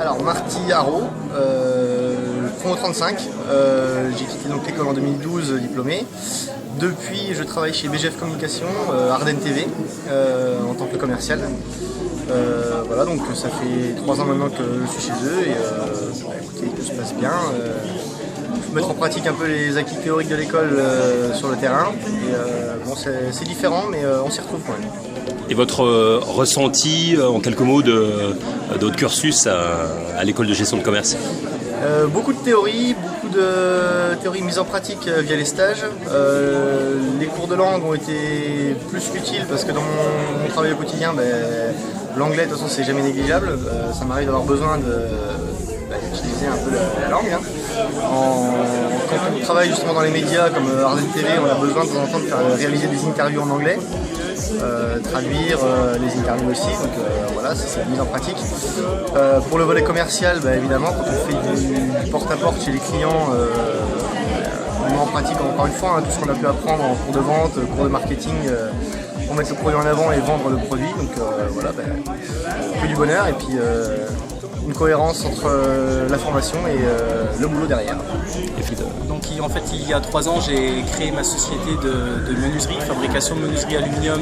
Alors Marty Haro, Promo 35, j'ai quitté donc l'école en 2012 diplômé. Depuis je travaille chez BGF Communication, Ardennes TV, en tant que commercial. Voilà, donc ça fait 3 ans maintenant que je suis chez eux et écoutez, tout se passe bien. Faut mettre en pratique un peu les acquis théoriques de l'école sur le terrain. Et, bon, c'est différent mais on s'y retrouve quand même. Et votre ressenti, en quelques mots, de votre cursus à l'école de gestion de commerce? Beaucoup de théories mises en pratique via les stages. Les cours de langue ont été plus utiles parce que dans mon travail au quotidien, l'anglais de toute façon c'est jamais négligeable. Ça m'arrive d'avoir besoin d'utiliser un peu la langue. Quand on travaille justement dans les médias comme Ardennes TV, on a besoin de temps en temps de réaliser des interviews en anglais. Traduire les interviews aussi, donc voilà, c'est mise en pratique. Pour le volet commercial, évidemment, quand on fait du porte-à-porte chez les clients, on met en pratique encore une fois tout ce qu'on a pu apprendre en cours de vente, cours de marketing, pour mettre le produit en avant et vendre le produit. Donc voilà, que du bonheur et puis une cohérence entre la formation et le boulot derrière. Donc en fait il y a 3 ans j'ai créé ma société de menuiserie, fabrication de menuiserie aluminium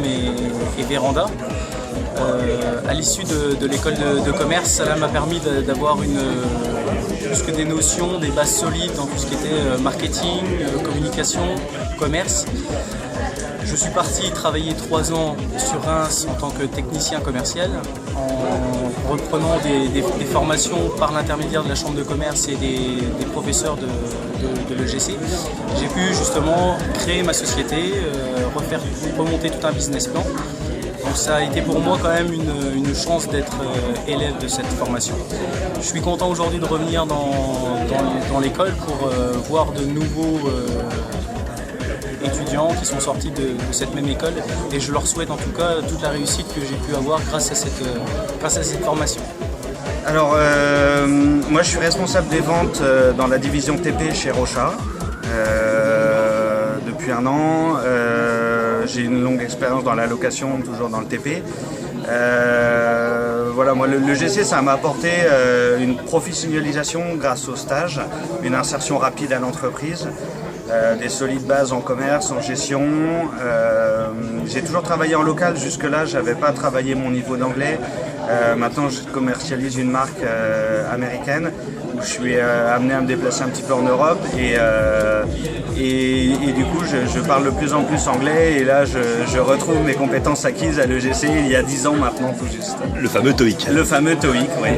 et véranda. À l'issue de l'école de commerce, ça m'a permis d'avoir plus que des notions, des bases solides dans tout ce qui était marketing, communication, commerce. Je suis parti travailler 3 ans sur Reims en tant que technicien commercial, en reprenant des formations par l'intermédiaire de la chambre de commerce et des professeurs de l'EGC. J'ai pu justement créer ma société, remonter tout un business plan. Donc ça a été pour moi quand même une chance d'être élève de cette formation. Je suis content aujourd'hui de revenir dans l'école pour voir de nouveaux étudiants qui sont sortis de cette même école et je leur souhaite en tout cas toute la réussite que j'ai pu avoir grâce à cette formation. Alors moi je suis responsable des ventes dans la division TP chez Rocha depuis 1 an. J'ai une longue expérience dans la location, toujours dans le TP. Voilà, moi le GC ça m'a apporté une professionnalisation grâce au stage, une insertion rapide à l'entreprise. Des solides bases en commerce, en gestion. J'ai toujours travaillé en local, jusque-là j'avais pas travaillé mon niveau d'anglais. Maintenant je commercialise une marque américaine où je suis amené à me déplacer un petit peu en Europe et du coup je parle de plus en plus anglais et là je retrouve mes compétences acquises à l'EGC il y a 10 ans maintenant tout juste. Le fameux TOEIC. Le fameux TOEIC, oui.